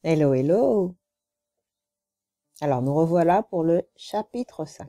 Hello, hello! Alors, nous revoilà pour le chapitre 5.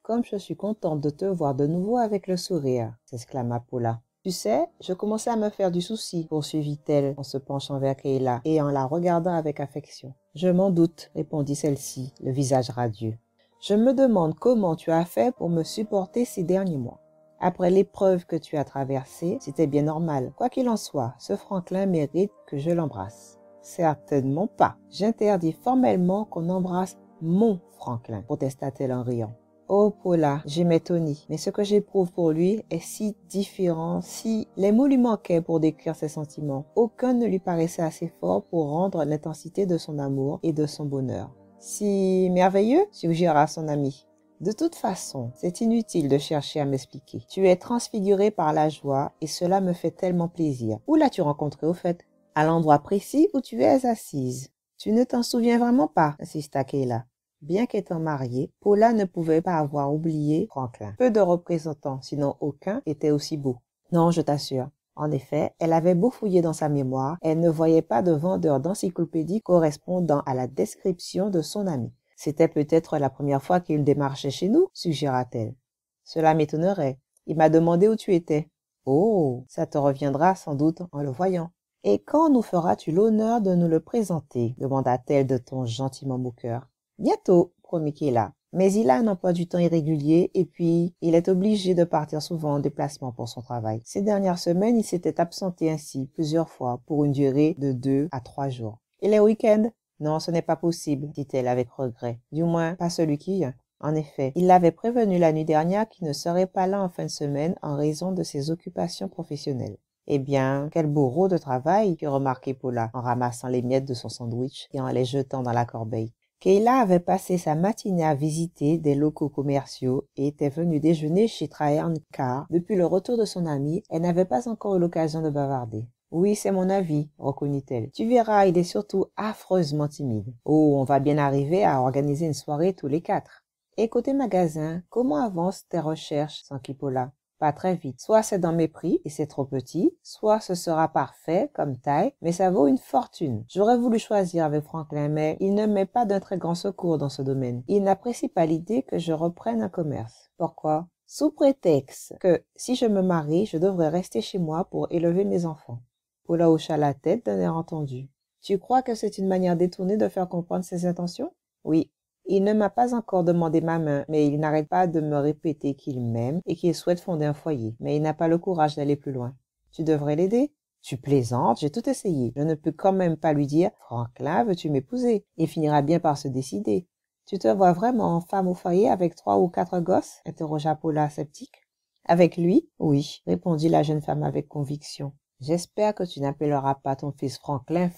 Comme je suis contente de te voir de nouveau avec le sourire, s'exclama Paula. Tu sais, je commençais à me faire du souci, poursuivit-elle en se penchant vers Kayla et en la regardant avec affection. Je m'en doute, répondit celle-ci, le visage radieux. Je me demande comment tu as fait pour me supporter ces derniers mois. Après l'épreuve que tu as traversée, c'était bien normal. Quoi qu'il en soit, ce Franklin mérite que je l'embrasse. Certainement pas. J'interdis formellement qu'on embrasse mon Franklin, protesta-t-elle en riant. Oh Paula, j'aimais Tony, mais ce que j'éprouve pour lui est si différent, si les mots lui manquaient pour décrire ses sentiments. Aucun ne lui paraissait assez fort pour rendre l'intensité de son amour et de son bonheur. Si merveilleux, suggéra son ami. De toute façon, c'est inutile de chercher à m'expliquer. Tu es transfigurée par la joie et cela me fait tellement plaisir. Où l'as-tu rencontré au fait? À l'endroit précis où tu es assise. Tu ne t'en souviens vraiment pas, insista Kayla. Bien qu'étant mariée, Paula ne pouvait pas avoir oublié Franklin. Peu de représentants, sinon aucun, étaient aussi beaux. Non, je t'assure. En effet, elle avait beau fouiller dans sa mémoire, elle ne voyait pas de vendeur d'encyclopédie correspondant à la description de son ami. C'était peut-être la première fois qu'il démarchait chez nous, suggéra-t-elle. Cela m'étonnerait. Il m'a demandé où tu étais. Oh, ça te reviendra sans doute en le voyant. Et quand nous feras-tu l'honneur de nous le présenter? Demanda-t-elle de ton gentiment moqueur. Bientôt, promit Kayla. Mais il a un emploi du temps irrégulier et puis il est obligé de partir souvent en déplacement pour son travail. Ces dernières semaines, il s'était absenté ainsi plusieurs fois pour une durée de 2 à 3 jours. Et les week-ends? Non, ce n'est pas possible, dit-elle avec regret. Du moins, pas celui qui vient. En effet, il l'avait prévenu la nuit dernière qu'il ne serait pas là en fin de semaine en raison de ses occupations professionnelles. Eh bien, quel bourreau de travail, fit remarquer Paula en ramassant les miettes de son sandwich et en les jetant dans la corbeille. Kayla avait passé sa matinée à visiter des locaux commerciaux et était venue déjeuner chez Traherne car, depuis le retour de son amie, elle n'avait pas encore eu l'occasion de bavarder. Oui, c'est mon avis, reconnut-elle. Tu verras, il est surtout affreusement timide. Oh, on va bien arriver à organiser une soirée tous les 4. Et côté magasin, comment avancent tes recherches, s'enquit Paula? Pas très vite. Soit c'est dans mes prix et c'est trop petit, soit ce sera parfait comme taille, mais ça vaut une fortune. J'aurais voulu choisir avec Franklin, mais il ne m'est pas d'un très grand secours dans ce domaine. Il n'apprécie pas l'idée que je reprenne un commerce. Pourquoi? Sous prétexte que si je me marie, je devrais rester chez moi pour élever mes enfants. Paula hocha la tête d'un air entendu. Tu crois que c'est une manière détournée de faire comprendre ses intentions? Oui. Il ne m'a pas encore demandé ma main, mais il n'arrête pas de me répéter qu'il m'aime et qu'il souhaite fonder un foyer. Mais il n'a pas le courage d'aller plus loin. Tu devrais l'aider. Tu plaisantes, j'ai tout essayé. Je ne peux quand même pas lui dire « Franklin, veux-tu m'épouser ?» Il finira bien par se décider. Tu te vois vraiment femme au foyer avec 3 ou 4 gosses? Interrogea Paula sceptique. Avec lui? Oui, répondit la jeune femme avec conviction. J'espère que tu n'appelleras pas ton fils Franklin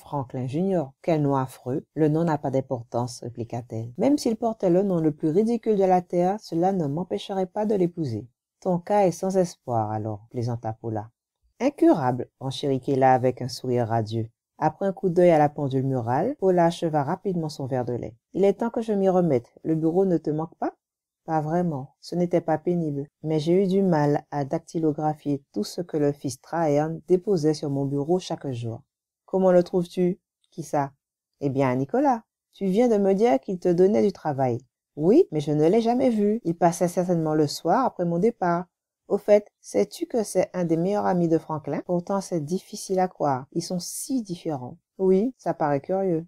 Junior. Quel nom affreux. Le nom n'a pas d'importance, répliqua-t-elle. Même s'il portait le nom le plus ridicule de la terre, cela ne m'empêcherait pas de l'épouser. Ton cas est sans espoir, alors, plaisanta Paula. Incurable, renchérit Kayla avec un sourire radieux. Après un coup d'œil à la pendule murale, Paula acheva rapidement son verre de lait. Il est temps que je m'y remette. Le bureau ne te manque pas? Pas vraiment, ce n'était pas pénible, mais j'ai eu du mal à dactylographier tout ce que le fils Traherne déposait sur mon bureau chaque jour. Comment le trouves-tu? Qui ça? Eh bien, Nicolas, tu viens de me dire qu'il te donnait du travail. Oui, mais je ne l'ai jamais vu. Il passait certainement le soir après mon départ. Au fait, sais-tu que c'est un des meilleurs amis de Franklin? Pourtant, c'est difficile à croire. Ils sont si différents. Oui, ça paraît curieux.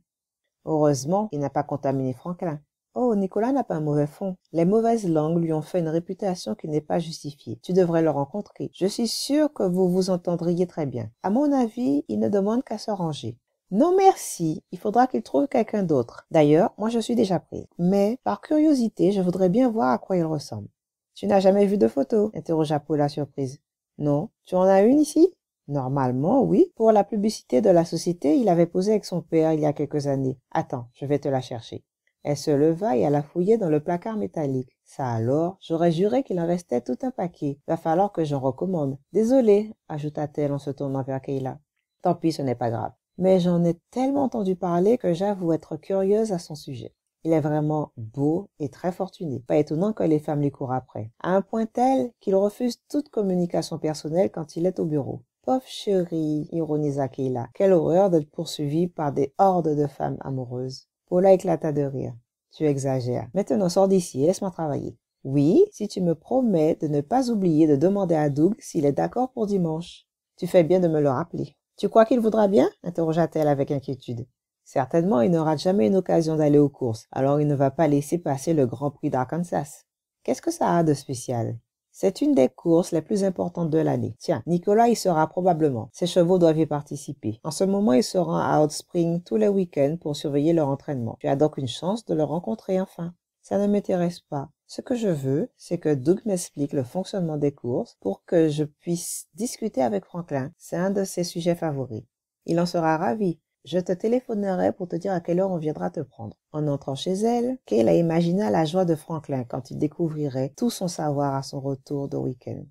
Heureusement, il n'a pas contaminé Franklin. Oh, Nicolas n'a pas un mauvais fond. Les mauvaises langues lui ont fait une réputation qui n'est pas justifiée. Tu devrais le rencontrer. Je suis sûre que vous vous entendriez très bien. À mon avis, il ne demande qu'à se ranger. Non merci, il faudra qu'il trouve quelqu'un d'autre. D'ailleurs, moi je suis déjà prise. Mais, par curiosité, je voudrais bien voir à quoi il ressemble. Tu n'as jamais vu de photo? Interrogea Paula surprise. Non, tu en as une ici? Normalement, oui. Pour la publicité de la société, il avait posé avec son père il y a quelques années. Attends, je vais te la chercher. Elle se leva et alla fouiller dans le placard métallique. Ça alors, j'aurais juré qu'il en restait tout un paquet. Va falloir que j'en recommande. Désolée, ajouta-t-elle en se tournant vers Kayla. Tant pis, ce n'est pas grave. Mais j'en ai tellement entendu parler que j'avoue être curieuse à son sujet. Il est vraiment beau et très fortuné. Pas étonnant que les femmes lui courent après. À un point tel qu'il refuse toute communication personnelle quand il est au bureau. Pauvre chérie, ironisa Kayla. Quelle horreur d'être poursuivie par des hordes de femmes amoureuses. Paula éclata de rire. Tu exagères. Maintenant, sors d'ici et laisse-moi travailler. Oui, si tu me promets de ne pas oublier de demander à Doug s'il est d'accord pour dimanche. Tu fais bien de me le rappeler. Tu crois qu'il voudra bien? Interrogea-t-elle avec inquiétude. Certainement, il n'aura jamais une occasion d'aller aux courses, alors il ne va pas laisser passer le Grand Prix d'Arkansas. Qu'est-ce que ça a de spécial? C'est une des courses les plus importantes de l'année. Tiens, Nicolas y sera probablement. Ses chevaux doivent y participer. En ce moment, il se rend à Hot Spring tous les week-ends pour surveiller leur entraînement. Tu as donc une chance de le rencontrer enfin. Ça ne m'intéresse pas. Ce que je veux, c'est que Doug m'explique le fonctionnement des courses pour que je puisse discuter avec Franklin. C'est un de ses sujets favoris. Il en sera ravi. Je te téléphonerai pour te dire à quelle heure on viendra te prendre. En entrant chez elle, Kayla imagina la joie de Franklin quand il découvrirait tout son savoir à son retour de week-end.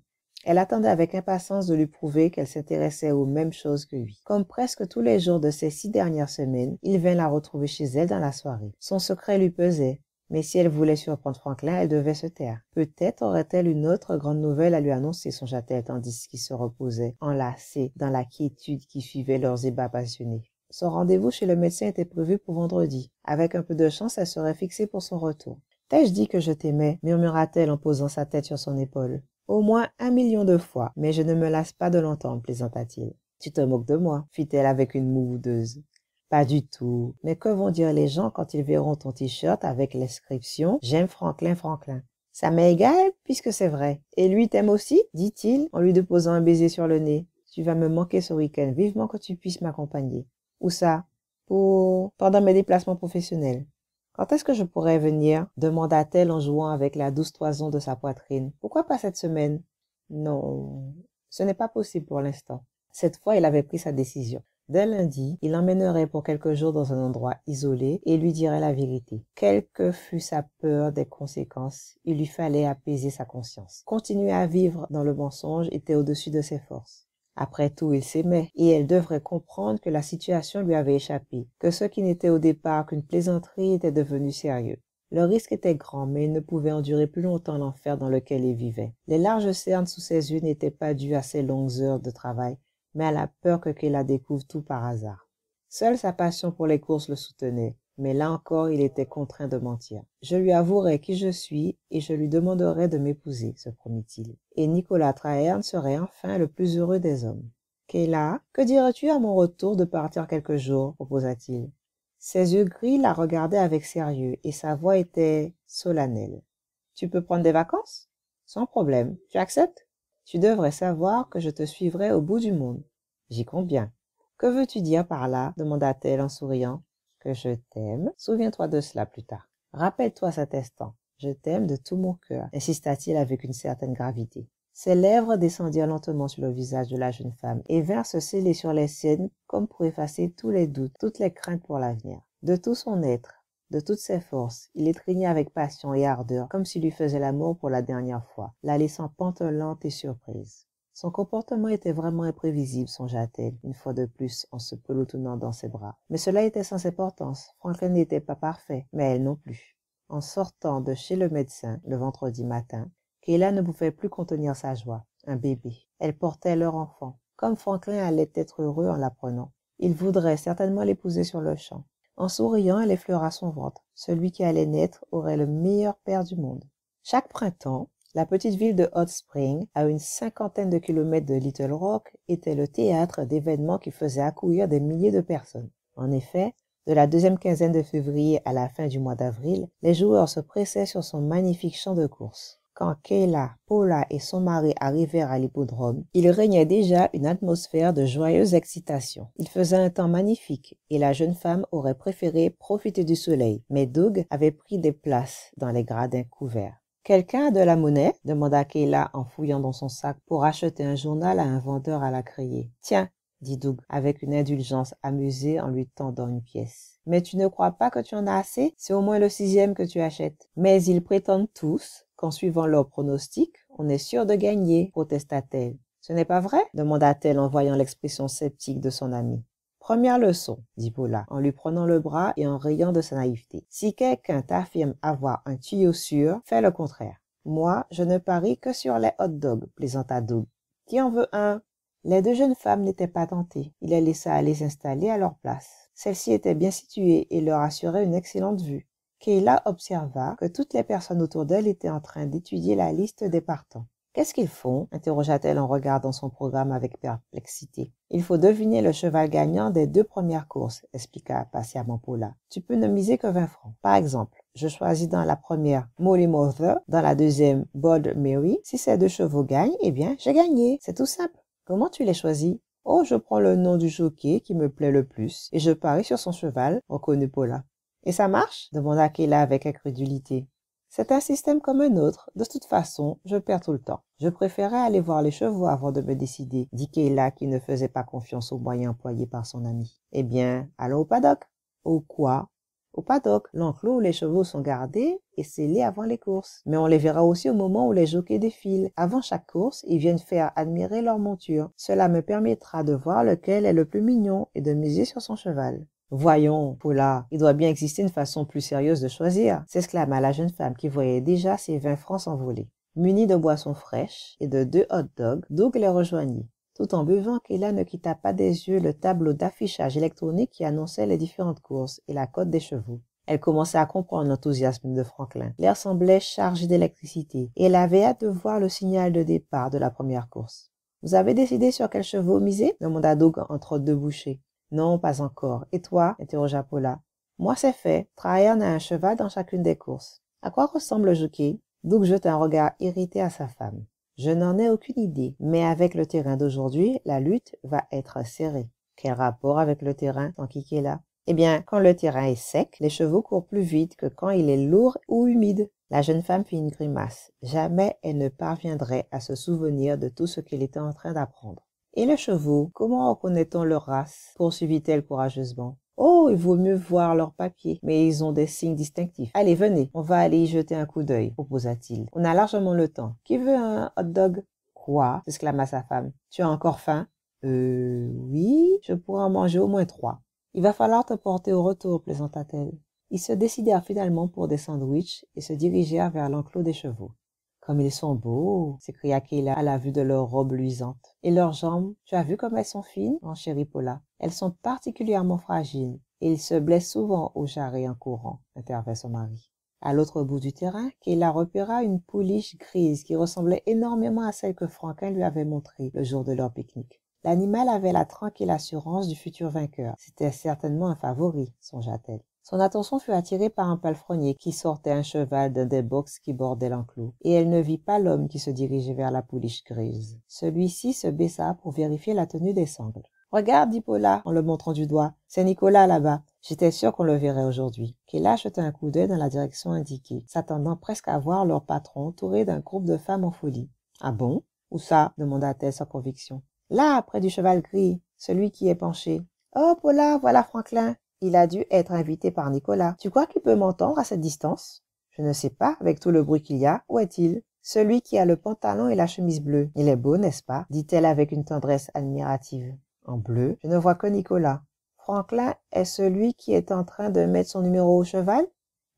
Elle attendait avec impatience de lui prouver qu'elle s'intéressait aux mêmes choses que lui. Comme presque tous les jours de ces 6 dernières semaines, il vint la retrouver chez elle dans la soirée. Son secret lui pesait. Mais si elle voulait surprendre Franklin, elle devait se taire. Peut-être aurait-elle une autre grande nouvelle à lui annoncer, songea-t-elle tandis qu'il se reposait, enlacé dans la quiétude qui suivait leurs ébats passionnés. Son rendez-vous chez le médecin était prévu pour vendredi. Avec un peu de chance, elle serait fixée pour son retour. « T'ai-je dit que je t'aimais » murmura-t-elle en posant sa tête sur son épaule. « Au moins 1 million de fois, mais je ne me lasse pas de l'entendre, plaisanta-t-il. »« Tu te moques de moi » fit-elle avec une moue boudeuse. « Pas du tout. Mais que vont dire les gens quand ils verront ton t-shirt avec l'inscription « J'aime Franklin Franklin ». Ça m'est égal puisque c'est vrai. Et lui t'aime aussi, dit-il en lui déposant un baiser sur le nez. Tu vas me manquer ce week-end, vivement que tu puisses m'accompagner. Où ça? Pendant mes déplacements professionnels. Quand est-ce que je pourrais venir? Demanda-t-elle en jouant avec la douce toison de sa poitrine. Pourquoi pas cette semaine? Non, ce n'est pas possible pour l'instant. Cette fois, il avait pris sa décision. Dès lundi, il l'emmènerait pour quelques jours dans un endroit isolé et lui dirait la vérité. Quelle que fût sa peur des conséquences, il lui fallait apaiser sa conscience. Continuer à vivre dans le mensonge était au-dessus de ses forces. Après tout, il s'aimait, et elle devrait comprendre que la situation lui avait échappé, que ce qui n'était au départ qu'une plaisanterie était devenu sérieux. Le risque était grand, mais il ne pouvait endurer plus longtemps l'enfer dans lequel il vivait. Les larges cernes sous ses yeux n'étaient pas dues à ses longues heures de travail, mais à la peur que Kayla découvre tout par hasard. Seule sa passion pour les courses le soutenait, mais là encore il était contraint de mentir. « Je lui avouerai qui je suis et je lui demanderai de m'épouser, » se promit-il. Et Nicolas Traherne serait enfin le plus heureux des hommes. « Kayla, que dirais-tu à mon retour de partir quelques jours ?» proposa-t-il. Ses yeux gris la regardaient avec sérieux et sa voix était solennelle. « Tu peux prendre des vacances? »« Sans problème. Tu acceptes? » « Tu devrais savoir que je te suivrai au bout du monde. »« J'y compte bien. »« Que veux-tu dire par là? » demanda-t-elle en souriant. « Que je t'aime. Souviens-toi de cela plus tard. Rappelle-toi cet instant. Je t'aime de tout mon cœur, insista-t-il avec une certaine gravité. Ses lèvres descendirent lentement sur le visage de la jeune femme et vinrent se sceller sur les siennes comme pour effacer tous les doutes, toutes les craintes pour l'avenir. De tout son être, de toutes ses forces, il étreignait avec passion et ardeur, comme s'il lui faisait l'amour pour la dernière fois, la laissant pantelante et surprise. Son comportement était vraiment imprévisible, songea-t-elle, une fois de plus, en se pelotonnant dans ses bras. Mais cela était sans importance. Franklin n'était pas parfait, mais elle non plus. En sortant de chez le médecin, le vendredi matin, Kayla ne pouvait plus contenir sa joie. Un bébé. Elle portait leur enfant. Comme Franklin allait être heureux en l'apprenant. Il voudrait certainement l'épouser sur le champ. En souriant, elle effleura son ventre. Celui qui allait naître aurait le meilleur père du monde. Chaque printemps, la petite ville de Hot Spring, à une 50aine de kilomètres de Little Rock, était le théâtre d'événements qui faisaient accourir des milliers de personnes. En effet, de la deuxième quinzaine de février à la fin du mois d'avril, les joueurs se pressaient sur son magnifique champ de course. Quand Kayla, Paula et son mari arrivèrent à l'hippodrome, il régnait déjà une atmosphère de joyeuse excitation. Il faisait un temps magnifique et la jeune femme aurait préféré profiter du soleil, mais Doug avait pris des places dans les gradins couverts. « Quelqu'un a de la monnaie ?» demanda Kayla en fouillant dans son sac pour acheter un journal à un vendeur à la criée. « Tiens !» dit Doug avec une indulgence amusée en lui tendant une pièce. « Mais tu ne crois pas que tu en as assez? C'est au moins le 6e que tu achètes. » « Mais ils prétendent tous qu'en suivant leurs pronostics, on est sûr de gagner, » protesta-t-elle. « Ce n'est pas vrai? » demanda-t-elle en voyant l'expression sceptique de son amie. « Première leçon, » dit Paula, en lui prenant le bras et en riant de sa naïveté. « Si quelqu'un t'affirme avoir un tuyau sûr, fais le contraire. Moi, je ne parie que sur les hot dogs, plaisanta Doug. Qui en veut un? Les deux jeunes femmes n'étaient pas tentées. Il les laissa aller s'installer à leur place. Celle-ci était bien située et leur assurait une excellente vue. Kayla observa que toutes les personnes autour d'elle étaient en train d'étudier la liste des partants. « Qu'est-ce qu'ils font ?» interrogea-t-elle en regardant son programme avec perplexité. « Il faut deviner le cheval gagnant des 2 premières courses, » expliqua patiemment Paula. « Tu peux ne miser que 20 francs. Par exemple, je choisis dans la première Molly Mother, dans la deuxième Bold Mary. Si ces 2 chevaux gagnent, eh bien, j'ai gagné. C'est tout simple. Comment tu les choisis? » « Oh, je prends le nom du jockey qui me plaît le plus et je parie sur son cheval, » reconnut Paula. « Et ça marche? » demanda Kayla avec incrédulité. « C'est un système comme un autre. De toute façon, je perds tout le temps. Je préférais aller voir les chevaux avant de me décider, » dit Kayla qui ne faisait pas confiance aux moyens employés par son amie. « Eh bien, allons au paddock. »« Au quoi? » ?»« Au paddock, l'enclos où les chevaux sont gardés et scellés avant les courses. Mais on les verra aussi au moment où les jockeys défilent. Avant chaque course, ils viennent faire admirer leur monture. Cela me permettra de voir lequel est le plus mignon et de miser sur son cheval. » « Voyons, Paula, il doit bien exister une façon plus sérieuse de choisir, » s'exclama la jeune femme qui voyait déjà ses 20 francs s'envoler. Munie de boissons fraîches et de 2 hot dogs, Doug les rejoignit. Tout en buvant, Kayla ne quitta pas des yeux le tableau d'affichage électronique qui annonçait les différentes courses et la cote des chevaux. Elle commençait à comprendre l'enthousiasme de Franklin. L'air semblait chargé d'électricité et elle avait hâte de voir le signal de départ de la première course. « Vous avez décidé sur quel chevaux miser ?» demanda Doug entre 2 bouchées. « Non, pas encore. Et toi ?» interrogea Paula. « Moi, c'est fait. Tryon a un cheval dans chacune des courses. »« À quoi ressemble le jockey ?» Doug jeta un regard irrité à sa femme. « Je n'en ai aucune idée, mais avec le terrain d'aujourd'hui, la lutte va être serrée. »« Quel rapport avec le terrain ?» s'enquiquait là. « Eh bien, quand le terrain est sec, les chevaux courent plus vite que quand il est lourd ou humide. » La jeune femme fit une grimace. Jamais elle ne parviendrait à se souvenir de tout ce qu'elle était en train d'apprendre. « Et les chevaux, comment reconnaît-on leur race ?» poursuivit-elle courageusement. « Oh, il vaut mieux voir leurs papiers, mais ils ont des signes distinctifs. Allez, venez, on va aller y jeter un coup d'œil, » proposa-t-il. « On a largement le temps. Qui veut un hot dog ?»« Quoi ?» s'exclama sa femme. « Tu as encore faim ?»« Oui, je pourrais en manger au moins 3. »« Il va falloir te porter au retour, » plaisanta-t-elle. Ils se décidèrent finalement pour des sandwichs et se dirigèrent vers l'enclos des chevaux. « Comme ils sont beaux !» s'écria Kayla à la vue de leurs robes luisantes. « Et leurs jambes, tu as vu comme elles sont fines ?» renchérit Paula. « Elles sont particulièrement fragiles et ils se blessent souvent au jarret en courant, » intervint son mari. À l'autre bout du terrain, Kayla repéra une pouliche grise qui ressemblait énormément à celle que Franklin lui avait montrée le jour de leur pique-nique. L'animal avait la tranquille assurance du futur vainqueur. C'était certainement un favori, songea-t-elle. Son attention fut attirée par un palefrenier qui sortait un cheval d'un des box qui bordaient l'enclos, et elle ne vit pas l'homme qui se dirigeait vers la pouliche grise. Celui-ci se baissa pour vérifier la tenue des sangles. « Regarde, » dit Paula en le montrant du doigt, « c'est Nicolas là-bas. J'étais sûre qu'on le verrait aujourd'hui. » Kayla jeta un coup d'œil dans la direction indiquée, s'attendant presque à voir leur patron entouré d'un groupe de femmes en folie. « Ah bon? Où ça ?» demanda-t-elle sans conviction. « Là, près du cheval gris, celui qui est penché. »« Oh, Paula, voilà Franklin. Il a dû être invité par Nicolas. Tu crois qu'il peut m'entendre à cette distance? » « Je ne sais pas, avec tout le bruit qu'il y a. Où est-il? »« Celui qui a le pantalon et la chemise bleue. Il est beau, n'est-ce pas? » dit-elle avec une tendresse admirative. « En bleu? Je ne vois que Nicolas. »« Franklin est celui qui est en train de mettre son numéro au cheval? » ?»«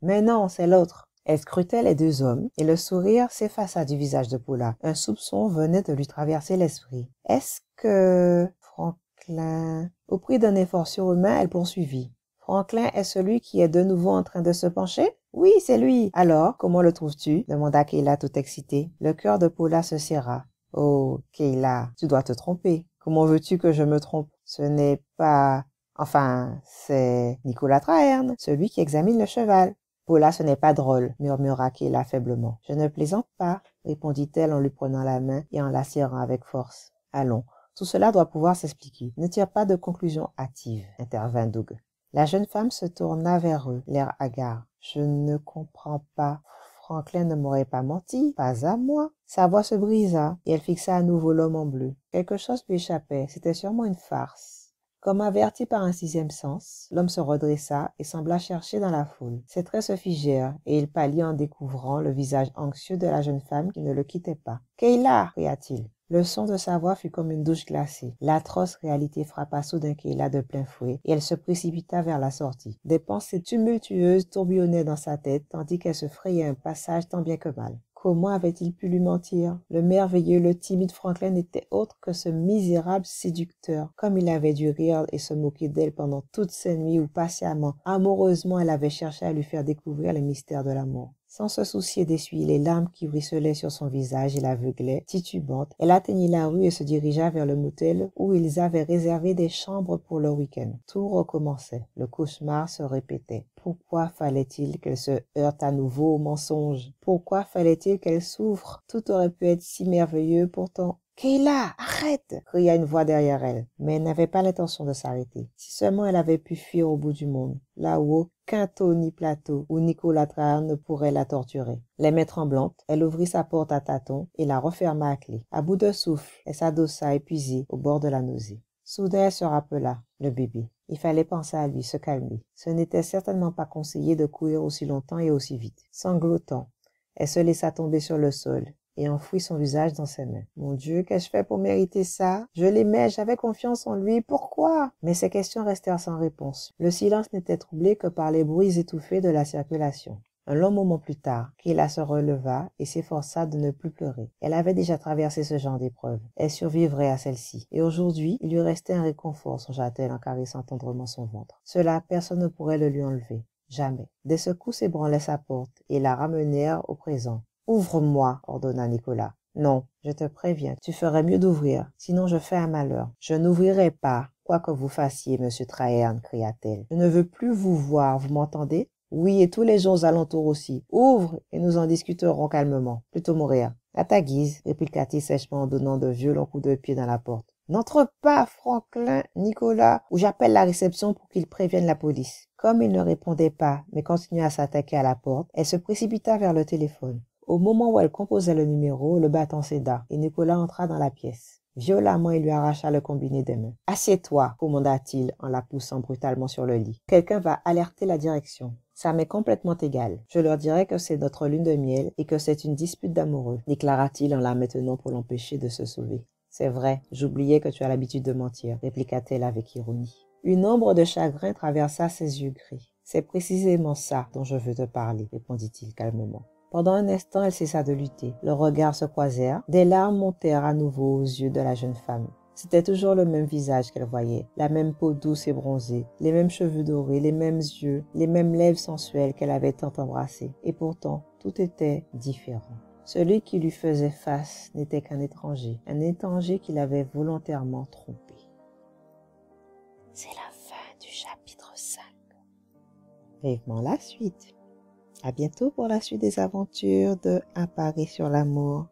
Mais non, c'est l'autre. » Elle scrutait les 2 hommes et le sourire s'effaça du visage de Paula. Un soupçon venait de lui traverser l'esprit. « Est-ce que... Franklin... » Au prix d'un effort surhumain, elle poursuivit. « Franklin est celui qui est de nouveau en train de se pencher? »« Oui, c'est lui. »« Alors, comment le trouves-tu? » demanda Kayla tout excitée. Le cœur de Paula se serra. « Oh, Kayla, tu dois te tromper. Comment veux-tu que je me trompe? Ce n'est pas... Enfin, c'est Nicolas Traherne, celui qui examine le cheval. »« Paula, ce n'est pas drôle, » murmura Kayla faiblement. « Je ne plaisante pas, » répondit-elle en lui prenant la main et en la serrant avec force. « Allons, tout cela doit pouvoir s'expliquer. Ne tire pas de conclusion hâtive, » intervint Doug. La jeune femme se tourna vers eux, l'air hagard. « Je ne comprends pas. Franklin ne m'aurait pas menti, pas à moi. » Sa voix se brisa et elle fixa à nouveau l'homme en bleu. Quelque chose lui échappait, c'était sûrement une farce. Comme averti par un 6e sens, l'homme se redressa et sembla chercher dans la foule. Ses traits se figèrent et il pâlit en découvrant le visage anxieux de la jeune femme qui ne le quittait pas. « Kayla » cria-t-il. Le son de sa voix fut comme une douche glacée. L'atroce réalité frappa soudain Kayla de plein fouet et elle se précipita vers la sortie. Des pensées tumultueuses tourbillonnaient dans sa tête tandis qu'elle se frayait un passage tant bien que mal. Comment avait-il pu lui mentir? Le merveilleux, le timide Franklin n'était autre que ce misérable séducteur. Comme il avait dû rire et se moquer d'elle pendant toute ces nuits où patiemment, amoureusement, elle avait cherché à lui faire découvrir les mystères de l'amour. Sans se soucier d'essuyer les larmes qui ruisselaient sur son visage et l'aveuglait, titubante, elle atteignit la rue et se dirigea vers le motel où ils avaient réservé des chambres pour le week-end. Tout recommençait. Le cauchemar se répétait. Pourquoi fallait-il qu'elle se heurte à nouveau au mensonge? Pourquoi fallait-il qu'elle souffre? Tout aurait pu être si merveilleux pourtant. « Kayla, arrête !» cria une voix derrière elle, mais elle n'avait pas l'intention de s'arrêter. Si seulement elle avait pu fuir au bout du monde, là où aucun taux ni plateau ou Nicolas Traherne ne pourrait la torturer. Les mains tremblantes, elle ouvrit sa porte à tâtons et la referma à clé. À bout de souffle, elle s'adossa épuisée au bord de la nausée. Soudain, elle se rappela, le bébé. Il fallait penser à lui, se calmer. Ce n'était certainement pas conseillé de courir aussi longtemps et aussi vite. Sanglotant, elle se laissa tomber sur le sol et enfouit son visage dans ses mains. « Mon Dieu, qu'ai-je fait pour mériter ça? Je l'aimais, j'avais confiance en lui, pourquoi? » Mais ces questions restèrent sans réponse. Le silence n'était troublé que par les bruits étouffés de la circulation. Un long moment plus tard, Kayla se releva et s'efforça de ne plus pleurer. Elle avait déjà traversé ce genre d'épreuve. Elle survivrait à celle-ci. Et aujourd'hui, il lui restait un réconfort, songea-t-elle en caressant tendrement son ventre. Cela, personne ne pourrait le lui enlever. Jamais. Des secousses ébranlaient sa porte et la ramenèrent au présent. « Ouvre-moi, » ordonna Nicolas. « Non, je te préviens, tu ferais mieux d'ouvrir, sinon je fais un malheur. »« Je n'ouvrirai pas, quoi que vous fassiez, monsieur Traherne, » cria-t-elle. « Je ne veux plus vous voir, vous m'entendez? Oui, et tous les gens aux alentours aussi. Ouvre, et nous en discuterons calmement. Plutôt mourir. »« À ta guise, » répliqua-t-il sèchement en donnant de violents coups de pied dans la porte. « N'entre pas, Franklin, Nicolas, ou j'appelle la réception pour qu'ils préviennent la police. » Comme il ne répondait pas, mais continuait à s'attaquer à la porte, elle se précipita vers le téléphone. Au moment où elle composait le numéro, le battant céda, et Nicolas entra dans la pièce. Violemment, il lui arracha le combiné des mains. « Assieds-toi, » commanda-t-il en la poussant brutalement sur le lit. « Quelqu'un va alerter la direction. Ça m'est complètement égal. Je leur dirai que c'est notre lune de miel et que c'est une dispute d'amoureux, » déclara-t-il en la maintenant pour l'empêcher de se sauver. « C'est vrai, j'oubliais que tu as l'habitude de mentir, » répliqua-t-elle avec ironie. Une ombre de chagrin traversa ses yeux gris. « C'est précisément ça dont je veux te parler, » répondit-il calmement. Pendant un instant, elle cessa de lutter. Leurs regards se croisèrent. Des larmes montèrent à nouveau aux yeux de la jeune femme. C'était toujours le même visage qu'elle voyait, la même peau douce et bronzée, les mêmes cheveux dorés, les mêmes yeux, les mêmes lèvres sensuelles qu'elle avait tant embrassées. Et pourtant, tout était différent. Celui qui lui faisait face n'était qu'un étranger qui l'avait volontairement trompé. C'est la fin du chapitre 5. Vivement la suite. À bientôt pour la suite des aventures de Un pari sur l'amour.